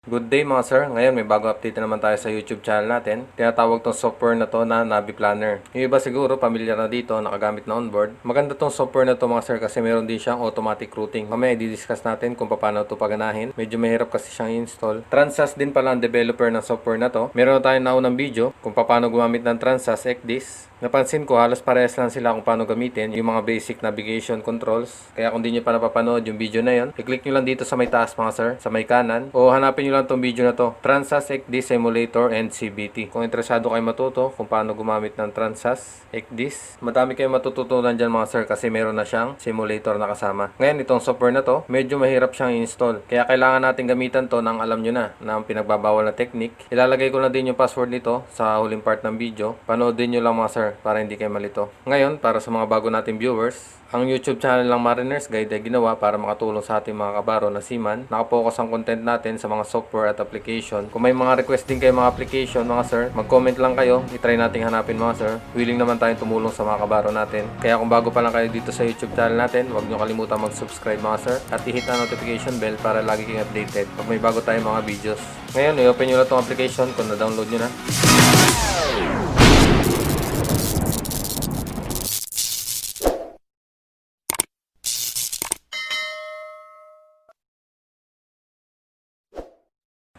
Good day mga sir. Ngayon may bago update na naman tayo sa YouTube channel natin. Tinatawag tong software na to na Navi Planner. Yung iba siguro pamilyar na dito, nakagamit na onboard. Maganda tong software na to mga sir kasi meron din siyang automatic routing. Mamaya i-discuss natin kung paano to paganahin. Medyo mahirap kasi siyang install. Transas din pala ang developer ng software na to. Meron na tayong naunang video kung paano gumamit ng Transas XDIS. Napansin ko halos parehas lang sila kung paano gamitin yung mga basic navigation controls. Kaya kung di nyo pa napapanood yung video na yon, i-click nyo lang dito sa may taas mga sir, sa may kanan, o hanapin nyo lang tong video na to, Transas XDIS Simulator and CBT. Kung interesado kayo matuto kung paano gumamit ng Transas XDIS, madami kayong matututunan dyan mga sir kasi meron na siyang simulator na kasama. Ngayon itong software na to, medyo mahirap siyang i-install. Kaya kailangan natin gamitan to ng alam nyo na ang pinagbabawal na technique. Ilalagay ko na din yung password nito sa huling part ng video. Panoodin nyo lang mga sir para hindi kayo malito. Ngayon, para sa mga bago nating viewers, ang YouTube channel ng Mariner's Guide ay ginawa para makatulong sa ating mga kabaro na seaman. Nakapokus ang content natin sa mga software at application. Kung may mga request din kayo mga application mga sir, mag-comment lang kayo. I-try nating hanapin mga sir. Willing naman tayong tumulong sa mga kabaro natin. Kaya kung bago pa lang kayo dito sa YouTube channel natin, huwag nyo kalimutan mag-subscribe mga sir. At i-hit ang notification bell para lagi kayong updated pag may bago tayong mga videos. Ngayon, i-open nyo na itong application kung na-download nyo na.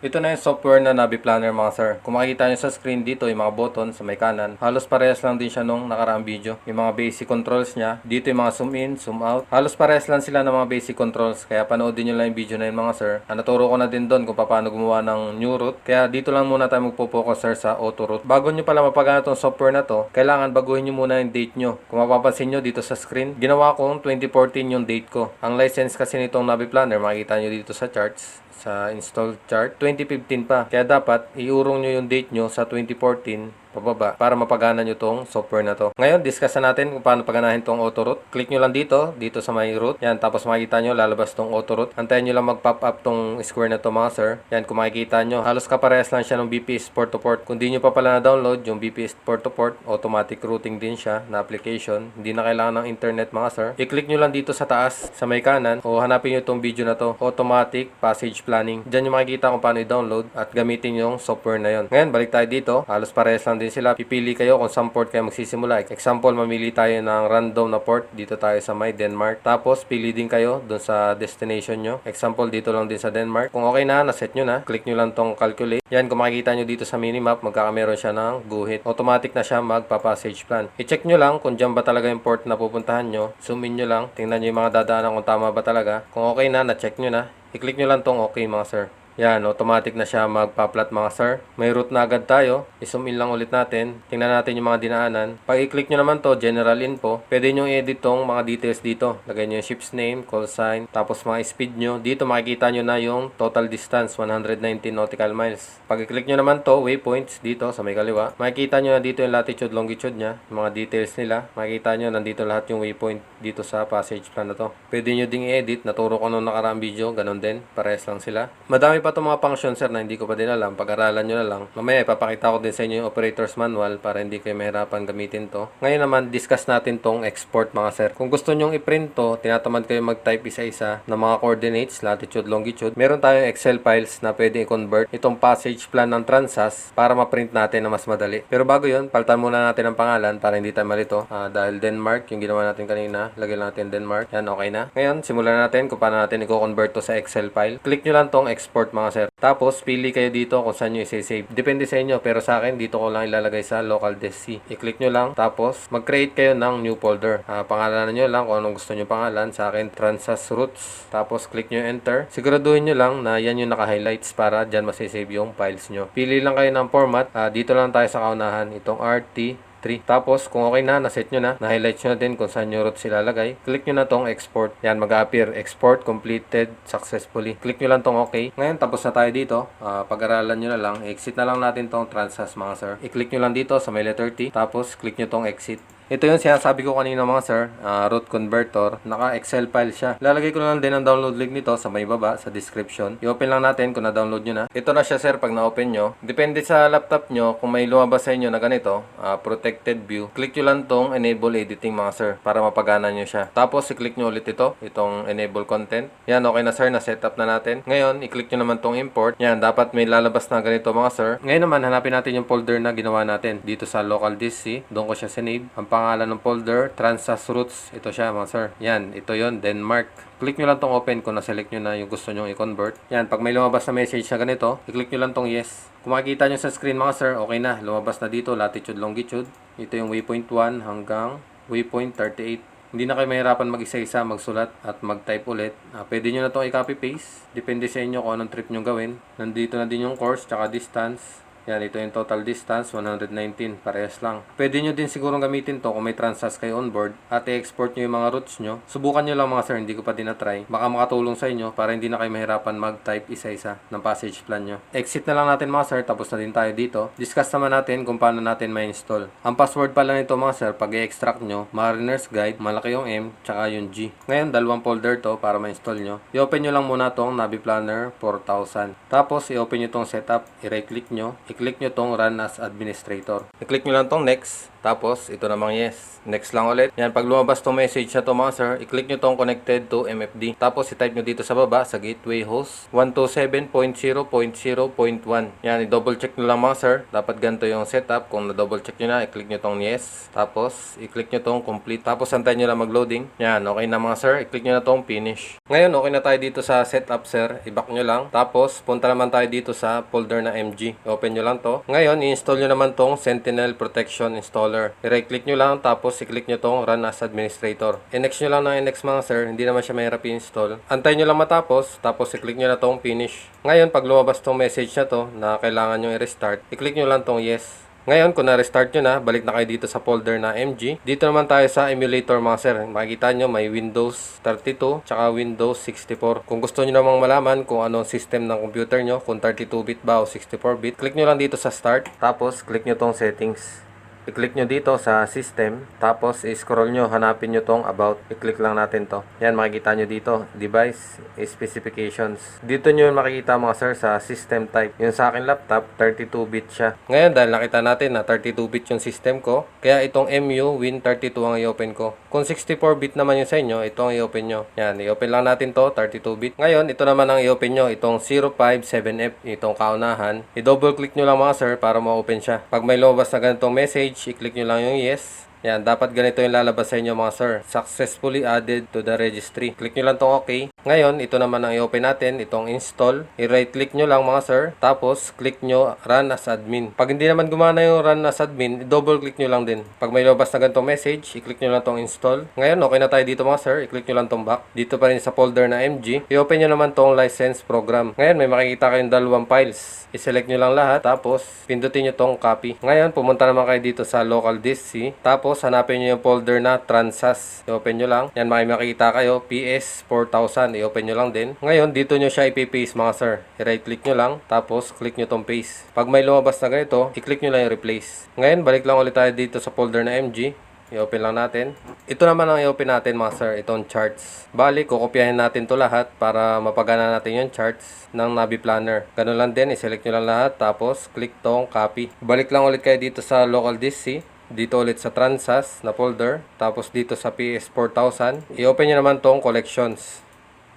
Ito na yung software na Navi Planner mga sir. Kung makikita nyo sa screen dito, yung mga button sa may kanan, halos parehas lang din siya nung nakaraang video. Yung mga basic controls niya, dito yung mga zoom in, zoom out. Halos parehas lang sila ng mga basic controls. Kaya panoodin nyo lang yung video na yun mga sir. Naturo ko na din doon kung paano gumawa ng new route. Kaya dito lang muna tayo magpo-focus sir sa auto route. Bago nyo pala mapagana itong software na to, kailangan baguhin nyo muna yung date nyo. Kung mapapansin nyo dito sa screen, ginawa kong 2014 yung date ko. Ang license kasi nitong Navi Planner, makikita nyo dito sa charts, sa install chart, 2015 pa. Kaya dapat iurong nyo yung date nyo sa 2014 pababa para mapagana nyo tong software na to. Ngayon, discuss na natin kung paano paganahin tong auto route. Click nyo lang dito sa may route. Yan, tapos makikita nyo lalabas tong auto route. Antayin nyo lang mag-pop up tong square na to mga sir. Yan, kung makikita nyo, halos kaparehas lang siya ng BPS port to port. Kung di nyo pa pala na-download yung BPS port to port, automatic routing din siya na application. Hindi na kailangan ng internet mga sir. I-click nyo lang dito sa taas, sa may kanan, o hanapin nyo tong video na to, Automatic Passage Planning. Diyan nyo makikita kung paano i-download at gamitin yung software na yon. Ngayon, balik tayo dito. Halos parehas lang din sila. Pipili kayo kung saan port kayo magsisimula. Example, mamili tayo ng random na port. Dito tayo sa may Denmark. Tapos, pili din kayo dun sa destination nyo. Example, dito lang din sa Denmark. Kung okay na, naset nyo na, click nyo lang tong calculate. Yan, kung makikita nyo dito sa minimap, magkakameron siya ng guhit. Automatic na siya magpa-passage plan. I-check nyo lang kung dyan ba talaga yung port na pupuntahan nyo. Zoom in nyo lang. Tingnan nyo yung mga dadaanan kung tama ba talaga. Kung okay na, na-check nyo na. I-click nyo lang tong okay mga sir. Yan, automatic na siya magpa-plot mga sir. May route na agad tayo. I-zoom in lang ulit natin. Tingnan natin yung mga dinaanan. Pag i-click nyo naman to, general info, pwede nyo i-edit tong mga details dito. Lagay nyo yung ship's name, call sign, tapos mga speed nyo. Dito makikita nyo na yung total distance, 119 nautical miles. Pag i-click nyo naman to, waypoints dito sa may kaliwa, makikita nyo na dito yung latitude, longitude nya, yung mga details nila. Makikita nyo nandito lahat yung waypoint dito sa passage plan na to. Pwede nyo ding i-edit. Naturo ko nung nakaraang video, ganun din. Parehas lang sila. Madami pa itong mga function sir na hindi ko pa din alam. Pag-aralan nyo na lang. Mamaya ipapakita ko din sa inyo yung operator's manual para hindi kayo mahirapan gamitin to. Ngayon naman, discuss natin tong export mga sir. Kung gusto nyong i-print to, tinatamad kayo mag-type isa-isa ng mga coordinates, latitude, longitude. Meron tayong Excel files na pwede i-convert itong passage plan ng Transas para ma-print natin na mas madali. Pero bago yun, palitan muna natin ang pangalan para hindi tayo malito. Dahil Denmark, yung ginawa natin kanina, lagay lang natin Denmark. Yan, okay na. Ngayon, simulan natin kung paano natin i-convert to sa Excel file. Click nyo lang tong export mga sir. Tapos, pili kayo dito kung saan nyo i-save. Depende sa inyo, pero sa akin, dito ko lang ilalagay sa local disk C. I-click nyo lang, tapos, mag-create kayo ng new folder. Pangalanan nyo lang kung anong gusto nyo pangalan. Sa akin, Transas Routes. Tapos, click nyo enter. Siguraduhin nyo lang na yan yung naka-highlights para dyan masisave yung files nyo. Pili lang kayo ng format. Dito lang tayo sa kaunahan. Itong RT3. Tapos, kung okay na, naset nyo na, na-highlight nyo na din kung saan nyo route sila lagay. Click nyo na tong export. Yan, mag-appear. Export completed successfully. Click nyo lang tong okay. Ngayon, tapos na tayo dito. Pag-aralan nyo na lang. Exit na lang natin tong Transas mga sir. I-click nyo lang dito sa may letter T. Tapos, click nyo tong exit. Ito yung sinasabi ko kanina mga sir, root converter. Naka Excel file siya. Lalagay ko na lang din ang download link nito sa may baba, sa description. I-open lang natin kung na-download nyo na. Ito na siya sir pag na-open nyo. Depende sa laptop nyo kung may lumabas sa inyo na ganito, protected view. Click nyo lang tong enable editing mga sir para mapagana nyo siya. Tapos i-click nyo ulit ito, itong enable content. Yan, okay na sir, na-setup na natin. Ngayon, i-click nyo naman tong import. Yan, dapat may lalabas na ganito mga sir. Ngayon naman, hanapin natin yung folder na ginawa natin. Dito sa local disk C, doon ko siya sinave. Ang pangalan ng folder, Transas Roots. Ito siya mga sir. Yan, ito yon, Denmark. Click nyo lang tong open kung na-select nyo na yung gusto nyo i-convert. Yan, pag may lumabas na message na ganito, i-click nyo lang tong yes. Kung makikita nyo sa screen mga sir, okay na. Lumabas na dito, latitude, longitude. Ito yung waypoint 1 hanggang waypoint 38. Hindi na kayo mahirapan mag-isa-isa, magsulat at mag-type ulit. Pwede nyo na itong i-copy paste. Depende sa inyo kung anong trip nyo gawin. Nandito na din yung course, tsaka distance. Yan, ito yung total distance, 119, parehas lang. Pwede nyo din sigurong gamitin to kung may Transas kayo on board at i-export nyo yung mga routes nyo. Subukan nyo lang mga sir, hindi ko pa din na-try. Baka makatulong sa inyo para hindi na kayo mahirapan mag-type isa-isa ng passage plan nyo. Exit na lang natin mga sir, tapos na din tayo dito. Discuss naman natin kung paano natin ma-install. Ang password pala nito mga sir, pag i-extract nyo, Mariner's Guide, malaki yung M, tsaka yung G. Ngayon, dalawang folder to para ma-install nyo. I-open nyo lang muna tong Navi Planner 4000. Tapos, i-open nyo tong setup, i-right-click nyo. I-click nyo tong Run as Administrator. I-click nyo lang tong Next. Tapos, ito namang yes. Next lang ulit. Yan, pag lumabas tong message na to mga sir, i-click nyo tong Connected to MFD. Tapos, i-type nyo dito sa baba, sa gateway host, 127.0.0.1. Yan, i-double check nyo lang mga sir. Dapat ganito yung setup. Kung na-double check nyo na, i-click nyo tong yes. Tapos, i-click nyo tong Complete. Tapos, antayin nyo lang mag-loading. Yan, okay na mga sir. I-click nyo na tong Finish. Ngayon, okay na tayo dito sa setup sir. I-back nyo lang. Tapos, punta naman tayo dito sa folder na MG. Open nyo lang to. Ngayon, i-install nyo naman tong Sentinel Protection Installer. I-right click nyo lang tapos i-click nyo tong Run as Administrator. I-next nyo lang ng i-next mga sir, hindi naman siya mahirap i-install. Antayin nyo lang matapos, tapos i-click nyo na tong Finish. Ngayon, pag lumabas tong message na to na kailangan nyo i-restart, i-click nyo lang tong Yes. Ngayon, kung na-restart nyo na, balik na kayo dito sa folder na MG. Dito naman tayo sa emulator mga sir. Makikita nyo may Windows 32 tsaka Windows 64. Kung gusto nyo namang malaman kung anong system ng computer nyo, kung 32-bit ba o 64-bit, click nyo lang dito sa Start. Tapos, click nyo tong Settings. I-click nyo dito sa System, tapos i-scroll nyo, hanapin nyo tong About. I-click lang natin to. Yan, makikita nyo dito, Device Specifications. Dito nyo makikita mga sir sa System Type. Yung sa akin laptop, 32-bit siya. Ngayon, dahil nakita natin na 32-bit yung system ko, kaya itong MU Win32 ang i-open ko. Kung 64-bit naman yung sa inyo, ito ang i-open nyo. Yan, i-open lang natin to, 32-bit. Ngayon, ito naman ang i-open nyo, itong 057F, itong kaunahan. I-double click nyo lang mga sir para ma-open siya. Pag may lumabas na ganitong message, i-click nyo lang yung yes. Yan, dapat ganito yung lalabas sa inyo mga sir. Successfully added to the registry. Click nyo lang tong OK. Ngayon, ito naman ang i-open natin, itong install. I-right click nyo lang mga sir. Tapos, click nyo Run as Admin. Pag hindi naman gumana yung Run as Admin, double click nyo lang din. Pag may lumabas na ganitong message, i-click nyo lang tong install. Ngayon, okay na tayo dito mga sir. I-click nyo lang tong back. Dito pa rin sa folder na MG. I-open nyo naman tong license program. Ngayon, may makikita kayong dalawang files. I-select nyo lang lahat. Tapos, pindutin nyo tong copy. Ngayon, pumunta naman kayo dito sa local disk C. Tapos, hanapin nyo yung folder na Transas. I-open nyo lang. Yan, makikita kayo. PS4000. I-open nyo lang din. Ngayon, dito nyo siya ipipaste mga sir. I-right click nyo lang. Tapos, click nyo tong paste. Pag may lumabas na ganito, i-click nyo lang yung replace. Ngayon, balik lang ulit tayo dito sa folder na MG. I-open lang natin. Ito naman ang i-open natin mga sir. Itong charts. Balik, kukopyahin natin to lahat para mapagana natin yung charts ng Navi Planner. Ganun lang din. I-select nyo lang lahat. Tapos, click tong copy. Balik lang ulit kayo dito sa local disk C. Dito ulit sa Transas na folder. Tapos dito sa PS4000. I-open nyo naman tong collections.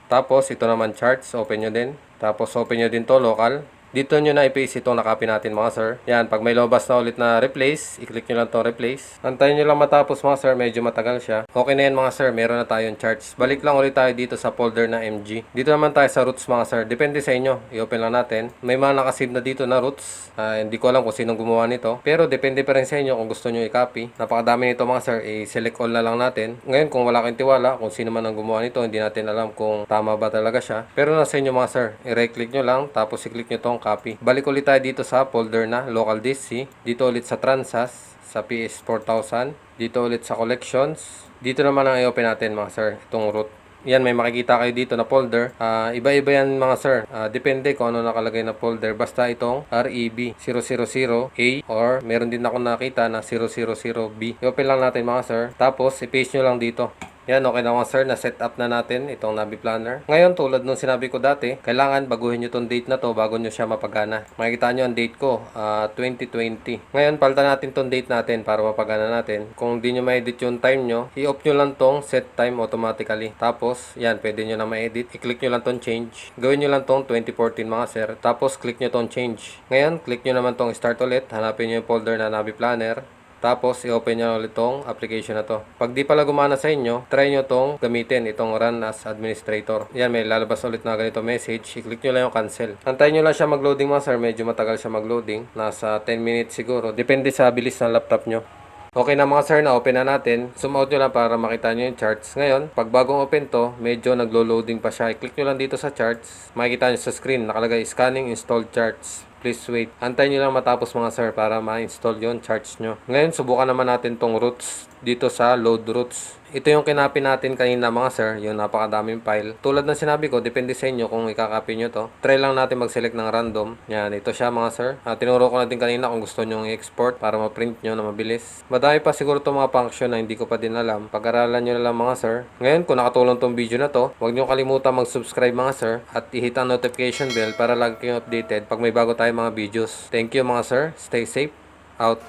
Tapos ito naman charts. Open nyo din. Tapos open nyo din to local. Dito nyo na i-paste itong nakopy natin mga sir. Yan, pag may lumabas na ulit na replace, i-click nyo lang itong replace. Antayin nyo lang matapos mga sir, medyo matagal siya. Okay na yan mga sir, meron na tayong charts. Balik lang ulit tayo dito sa folder na MG. Dito naman tayo sa roots mga sir. Depende sa inyo, i-open lang natin. May mga nakasave na dito na roots. Hindi ko alam kung sinong gumawa nito. Pero depende pa rin sa inyo kung gusto nyo i-copy. Napakadami nito mga sir, i-select all na lang natin. Ngayon kung wala kayong tiwala, kung sino man ang gumawa nito, hindi natin alam kung tama ba talaga siya. Pero nasa inyo mga sir, i-right click nyo lang, tapos i-click nyo tong copy. Balik ulit tayo dito sa folder na local disk C. Dito ulit sa Transas, sa PS4000. Dito ulit sa collections. Dito naman ang i-open natin mga sir, itong root. Yan, may makikita kayo dito na folder. Iba-iba yan mga sir. Depende kung ano nakalagay na folder. Basta itong REB 000A or meron din ako nakita na 000B. I-open lang natin mga sir. Tapos, i-paste nyo lang dito. Yan, okay na mga sir, na set up na natin itong Navi Planner. Ngayon, tulad nung sinabi ko dati, kailangan baguhin nyo itong date na to bago nyo siya mapagana. Makikita nyo ang date ko, 2020. Ngayon, palitan natin itong date natin para mapagana natin. Kung di nyo ma-edit yung time nyo, i-off nyo lang tong set time automatically. Tapos, yan, pwede nyo na ma-edit. I-click nyo lang tong change. Gawin nyo lang tong 2014 mga sir. Tapos, click nyo tong change. Ngayon, click nyo naman tong start ulit. Hanapin nyo yung folder na Navi Planner. Tapos, i-open nyo ulit itong application na to. Pag di pala gumana sa inyo, try nyo itong gamitin, itong run as administrator. Yan, may lalabas ulit na ganito message. I-click nyo lang yung cancel. Antayin nyo lang siya mag-loading mga sir. Medyo matagal siya mag-loading. Nasa 10 minutes siguro. Depende sa bilis ng laptop nyo. Okay na mga sir, na open na natin. Zoom out nyo lang para makita nyo yung charts. Ngayon, pag bagong open to, medyo naglo-loading pa siya. I-click nyo lang dito sa charts. Makikita nyo sa screen, nakalagay scanning installed charts. Please wait. Antayin nyo lang matapos mga sir para ma-install yon charts nyo. Ngayon, subukan naman natin tong routes dito sa load routes. Ito yung kinapin natin kanina mga sir, yung napakadaming file. Tulad ng sinabi ko, depende sa inyo kung ikakopy nyo to. Try lang natin mag-select ng random. Yan, ito siya mga sir. Tinuro ko na din kanina kung gusto nyo i-export para ma-print nyo na mabilis. Madami pa siguro itong mga function na hindi ko pa din alam. Pag-aralan nyo na lang mga sir. Ngayon, kung nakatulong tong video na to, huwag nyo kalimutan mag-subscribe mga sir at i-hit ang notification bell para lagi kayong updated pag may bago tayong mga videos. Thank you mga sir. Stay safe. Out.